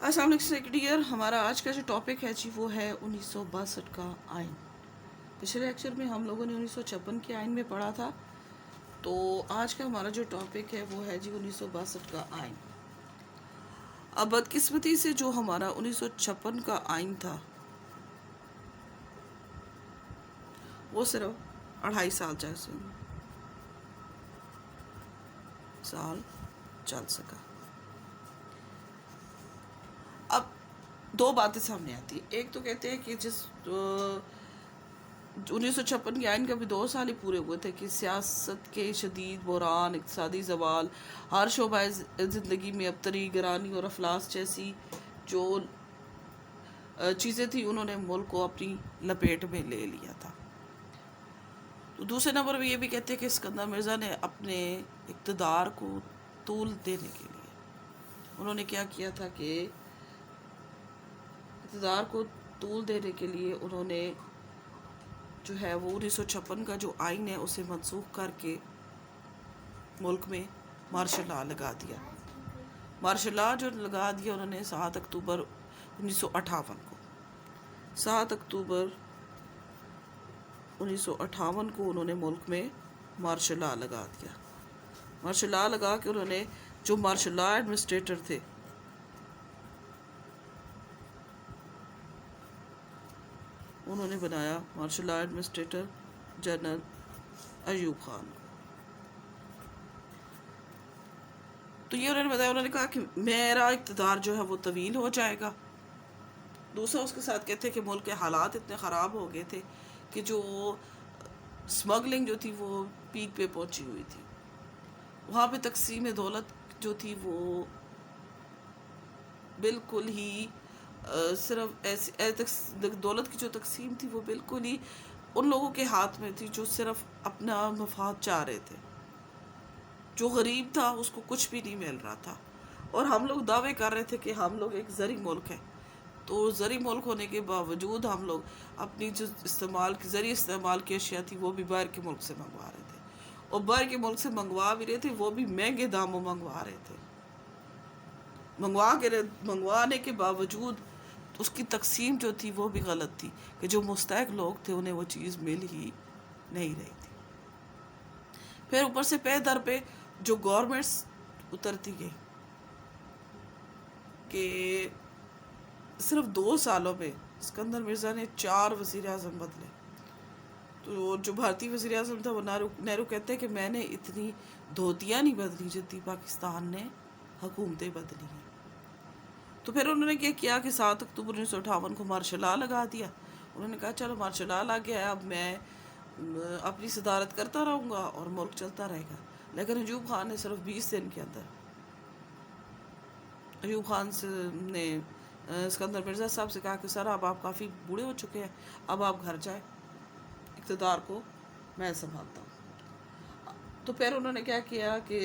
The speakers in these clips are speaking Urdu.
السلام علیکم سیکرٹریئر، ہمارا آج کا جو ٹاپک ہے جی وہ ہے 1962 کا آئین۔ پچھلے لیکچر میں ہم لوگوں نے 1956 کے آئین میں پڑھا تھا، تو آج کا ہمارا جو ٹاپک ہے وہ ہے جی 1962 کا آئین۔ اب بدقسمتی سے جو ہمارا 1956 کا آئین تھا وہ صرف 2.5 سال چل سکا۔ اب دو باتیں سامنے آتی ہیں، ایک تو کہتے ہیں کہ 1956 کے آئین کا بھی 2 سال ہی پورے ہوئے تھے کہ سیاست کے شدید بحران، اقتصادی زوال، ہر شعبہ زندگی میں ابتری، گرانی اور افلاس جیسی جو چیزیں تھیں انہوں نے ملک کو اپنی لپیٹ میں لے لیا تھا۔ تو دوسرے نمبر پہ یہ بھی کہتے ہیں کہ اسکندر مرزا نے اپنے اقتدار کو طول دینے کے لیے انہوں نے کیا کیا تھا کہ اقتدار کو طول دینے کے لیے انہوں نے جو ہے وہ 1956 کا جو آئین ہے اسے منسوخ کر کے ملک میں مارشل لا لگا دیا۔ مارشل لا جو لگا دیا انہوں نے 7 اکتوبر 1958 کو 7 اکتوبر 1958 کو انہوں نے ملک میں مارشل لا لگا دیا۔ مارشل لا لگا کے انہوں نے جو مارشل لا ایڈمنسٹریٹر تھے انہوں نے بنایا martial law administrator general Ayub Khan کو۔ تو یہ انہوں نے بتایا، انہوں نے کہا کہ میرا اقتدار جو ہے وہ طویل ہو جائے گا۔ دوسرا اس کے ساتھ کہتے ہیں کہ ملک کے حالات اتنے خراب ہو گئے تھے کہ جو سمگلنگ جو تھی وہ پیک پہ پہنچی ہوئی تھی، وہاں پہ تقسیم دولت جو تھی وہ بالکل ہی صرف دولت کی جو تقسیم تھی وہ بالکل ہی ان لوگوں کے ہاتھ میں تھی جو صرف اپنا مفاد چاہ رہے تھے۔ جو غریب تھا اس کو کچھ بھی نہیں مل رہا تھا، اور ہم لوگ دعوے کر رہے تھے کہ ہم لوگ ایک زرعی ملک ہے، تو زرعی ملک ہونے کے باوجود ہم لوگ اپنی جو زرعی استعمال کی اشیاء تھی وہ بھی باہر کے ملک سے منگوا رہے تھے، اور باہر کے ملک سے منگوا بھی رہے تھے وہ بھی مہنگے داموں منگوا رہے تھے۔ منگوانے کے باوجود اس کی تقسیم جو تھی وہ بھی غلط تھی کہ جو مستحق لوگ تھے انہیں وہ چیز مل ہی نہیں رہی تھی۔ پھر اوپر سے پے در پہ جو گورنمنٹس اترتی گئی کہ صرف 2 سالوں میں اسکندر مرزا نے 4 وزیر اعظم بدلے۔ تو جو بھارتی وزیر اعظم تھا وہ نہرو کہتے ہیں کہ میں نے اتنی دھوتیاں نہیں بدلی جتنی پاکستان نے حکومتیں بدلی ہیں۔ تو پھر انہوں نے کیا کیا کہ 7 اکتوبر 1958 کو مارشل لا لگا دیا۔ انہوں نے کہا چلو مارشل لا لگ گیا ہے، اب میں اپنی صدارت کرتا رہوں گا اور ملک چلتا رہے گا۔ لیکن ایوب خان نے صرف 20 دن کے اندر ایوب خان نے اسکندر مرزا صاحب سے کہا کہ سر اب آپ کافی بوڑھے ہو چکے ہیں، اب آپ گھر جائیں، اقتدار کو میں سنبھالتا ہوں۔ تو پھر انہوں نے کیا کیا کہ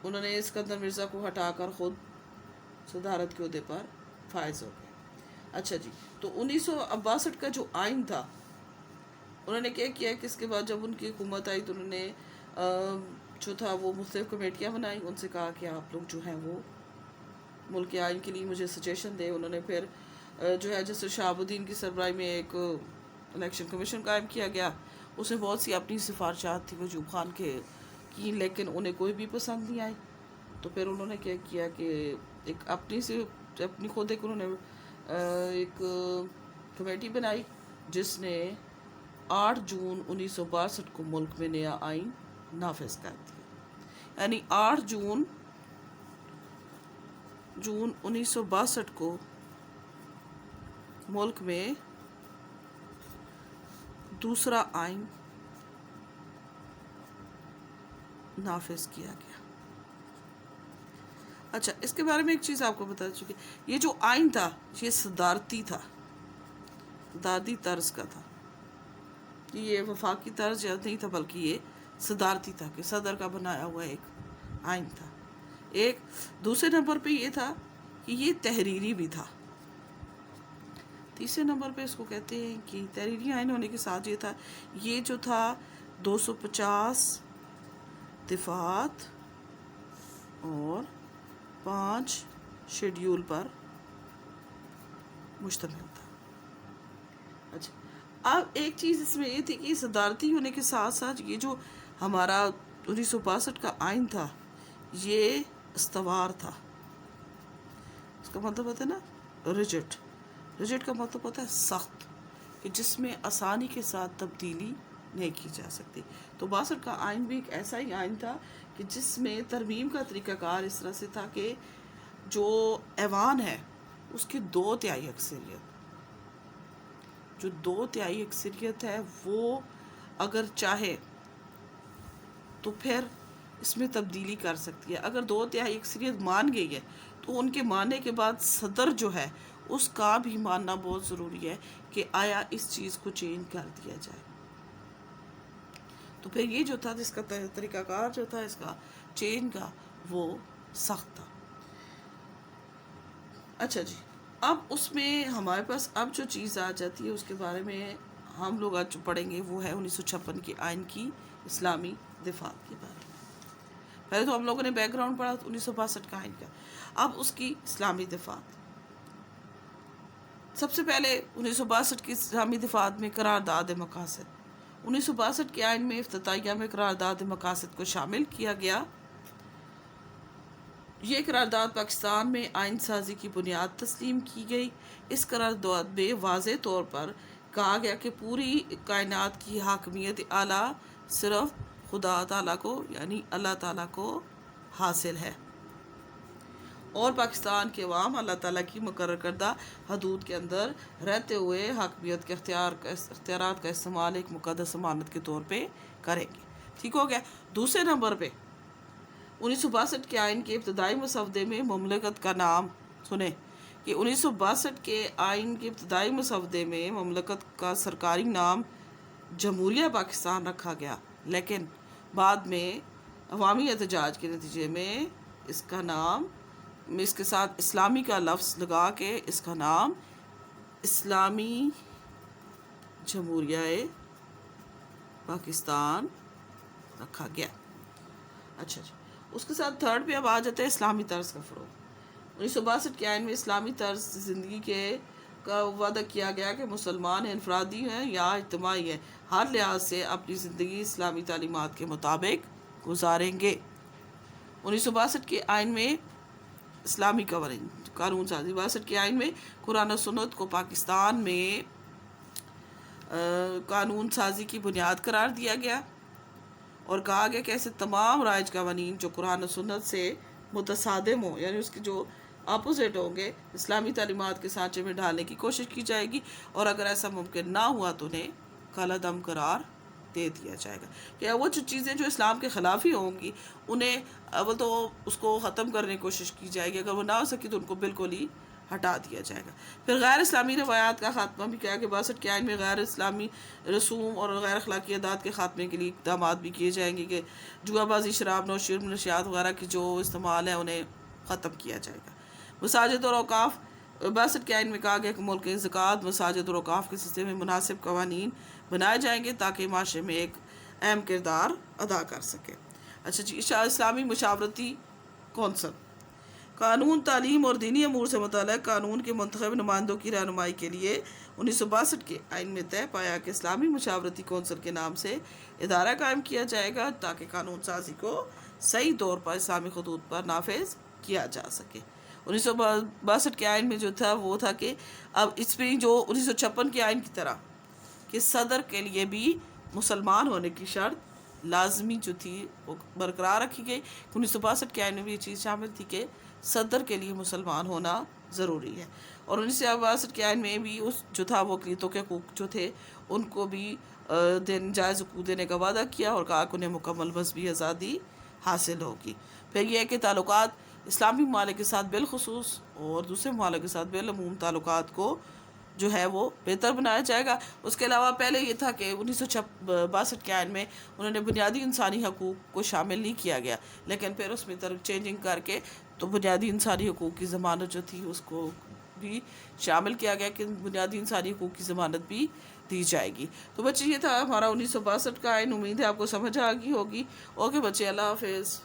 انہوں نے اسکندر مرزا کو ہٹا کر خود صدارت کے عہدے پر فائز ہو گئے۔ اچھا جی، تو 1962 کا جو آئین تھا انہوں نے کیا کیا کہ اس کے بعد جب ان کی حکومت آئی تو انہوں نے جو تھا وہ مختلف کمیٹیاں بنائی، ان سے کہا کہ آپ لوگ جو ہیں وہ ملک کے آئین کے لیے مجھے سجیشن دیں۔ انہوں نے پھر جو ہے جیسے شہاب الدین کی سربراہی میں ایک الیکشن کمیشن قائم کیا گیا، اس میں بہت سی اپنی سفارشات تھی وہ ایوب خان کے کی، لیکن انہیں کوئی بھی پسند نہیں آئی۔ تو پھر انہوں نے کیا کیا کہ ایک اپنی خود ایک انہوں نے ایک کمیٹی بنائی جس نے 8 جون 1962 کو ملک میں نیا آئین نافذ کر دیا۔ یعنی 8 جون 1962 کو ملک میں دوسرا آئین نافذ کیا گیا۔ اچھا، اس کے بارے میں ایک چیز آپ کو بتا چکی، یہ جو آئین تھا یہ صدارتی تھا، صدارتی طرز کا تھا، یہ وفاقی طرز نہیں تھا بلکہ یہ صدارتی تھا کہ صدر کا بنایا ہوا ایک آئین تھا۔ ایک دوسرے نمبر پہ یہ تھا کہ یہ تحریری بھی تھا۔ تیسرے نمبر پہ اس کو کہتے ہیں کہ تحریری آئین ہونے کے ساتھ یہ تھا، یہ جو تھا 250 دفعات اور 5 شیڈیول پر مشتمل تھا. اچھا اب ایک چیز اس میں یہ تھی کہ صدارتی ہونے کے ساتھ ساتھ یہ جو ہمارا 1962 کا آئین تھا یہ استوار تھا. اس کا مطلب ہوتا ہے نا ریجٹ. ریجٹ کا مطلب ہوتا ہے سخت، کہ جس میں آسانی کے ساتھ تبدیلی نہیں کی جا سکتی. تو 62 کا آئین بھی ایک ایسا ہی آئین تھا کہ جس میں ترمیم کا طریقہ کار اس طرح سے تھا کہ جو ایوان ہے اس کی 2/3 اکثریت، جو 2/3 اکثریت ہے وہ اگر چاہے تو پھر اس میں تبدیلی کر سکتی ہے. اگر 2/3 اکثریت مان گئی ہے تو ان کے ماننے کے بعد صدر جو ہے اس کا بھی ماننا بہت ضروری ہے کہ آیا اس چیز کو چینج کر دیا جائے. تو پھر یہ جو تھا جس کا طریقہ کار جو تھا اس کا چینج کا وہ سخت تھا. اچھا جی اب اس میں ہمارے پاس اب جو چیز آ جاتی ہے اس کے بارے میں ہم لوگ آج جو پڑھیں گے وہ ہے 1956 کے آئین کی اسلامی دفاع کے بارے میں. پہلے تو ہم لوگوں نے بیک گراؤنڈ پڑھا 1962 کا آئین کا. اب اس کی اسلامی دفاع. سب سے پہلے 1962 کی اسلامی دفاع میں قرارداد مقاصد. 1962 کے آئین میں افتتاحیہ میں قرارداد مقاصد کو شامل کیا گیا. یہ قرارداد پاکستان میں آئین سازی کی بنیاد تسلیم کی گئی. اس قرارداد میں واضح طور پر کہا گیا کہ پوری کائنات کی حاکمیت اعلیٰ صرف خدا تعالیٰ کو یعنی اللہ تعالیٰ کو حاصل ہے، اور پاکستان کے عوام اللہ تعالیٰ کی مقرر کردہ حدود کے اندر رہتے ہوئے حاکمیت کے اختیارات کا استعمال ایک مقدس امانت کے طور پہ کریں گے. ٹھیک ہو گیا. دوسرے نمبر پہ 1962 کے آئین کے ابتدائی مسودے میں مملکت کا نام سنیں کہ 1962 کے آئین کے ابتدائی مسودے میں مملکت کا سرکاری نام جمہوریہ پاکستان رکھا گیا، لیکن بعد میں عوامی احتجاج کے نتیجے میں اس کا نام اس کے ساتھ اسلامی کا لفظ لگا کے اس کا نام اسلامی جمہوریہ پاکستان رکھا گیا. اچھا جی اس کے ساتھ تھرڈ پہ اب آ جاتے ہیں اسلامی طرز کا فروغ. 1962 کے آئین میں اسلامی طرز زندگی کا وعدہ کیا گیا کہ مسلمان انفرادی ہیں یا اجتماعی ہیں ہر لحاظ سے اپنی زندگی اسلامی تعلیمات کے مطابق گزاریں گے. 1962 کے آئین میں اسلامی قانون سازی. 62 کے آئین میں قرآن و سنت کو پاکستان میں قانون سازی کی بنیاد قرار دیا گیا اور کہا گیا کہ ایسے تمام رائج قوانین جو قرآن و سنت سے متصادم ہوں یعنی اس کے جو اپوزٹ ہوں گے اسلامی تعلیمات کے سانچے میں ڈالنے کی کوشش کی جائے گی، اور اگر ایسا ممکن نہ ہوا تو انہیں کالعدم قرار دے دیا جائے گا. کہ وہ جو چیزیں جو اسلام کے خلاف ہی ہوں گی انہیں اول تو اس کو ختم کرنے کی کوشش کی جائے گی، اگر وہ نہ ہو سکی تو ان کو بالکل ہی ہٹا دیا جائے گا. پھر غیر اسلامی روایات کا خاتمہ بھی کیا کہ 62 کے آئین میں غیر اسلامی رسوم اور غیر اخلاقی عادات کے خاتمے کے لیے اقدامات بھی کیے جائیں گے کہ جوا بازی، شراب نوشی اور منشیات وغیرہ کی جو استعمال ہے انہیں ختم کیا جائے گا. مساجد اور اوقاف. 62 کے آئین میں کہا گیا کہ ملک کی زکوٰۃ، مساجد اور اوقاف کے سلسلے میں مناسب قوانین بنائے جائیں گے تاکہ معاشرے میں ایک اہم کردار ادا کر سکے. اچھا جی اسلامی مشاورتی کونسل. قانون، تعلیم اور دینی امور سے متعلق قانون کے منتخب نمائندوں کی رہنمائی کے لیے 1962 کے آئین میں طے پایا کہ اسلامی مشاورتی کونسل کے نام سے ادارہ قائم کیا جائے گا تاکہ قانون سازی کو صحیح طور پر اسلامی خطوط پر نافذ کیا جا سکے. 1962 کے آئین میں جو تھا وہ تھا کہ اب اس میں جو 1956 کے آئین کی طرح کہ صدر کے لیے بھی مسلمان ہونے کی شرط لازمی جو تھی وہ برقرار رکھی گئی. 1962 کے آئین میں بھی یہ چیز شامل تھی کہ صدر کے لیے مسلمان ہونا ضروری ہے. اور 1962 کے آئین میں بھی اس جو تھا وہ اقلیتوں کے حقوق جو تھے ان کو بھی جائز حقوق دینے کا وعدہ کیا اور کہا کہ انہیں مکمل مذہبی آزادی حاصل ہوگی. پھر یہ ہے کہ تعلقات اسلامی ممالک کے ساتھ بالخصوص اور دوسرے ممالک کے ساتھ بالعموم تعلقات کو جو ہے وہ بہتر بنایا جائے گا. اس کے علاوہ پہلے یہ تھا کہ 1962 کے آئین میں انہوں نے بنیادی انسانی حقوق کو شامل نہیں کیا گیا، لیکن پھر اس میں چینجنگ کر کے تو بنیادی انسانی حقوق کی ضمانت جو تھی اس کو بھی شامل کیا گیا کہ بنیادی انسانی حقوق کی ضمانت بھی دی جائے گی. تو بچے یہ تھا ہمارا 1962 کا آئین. امید ہے آپ کو سمجھ آ گئی ہوگی. اوکے بچے، اللہ حافظ.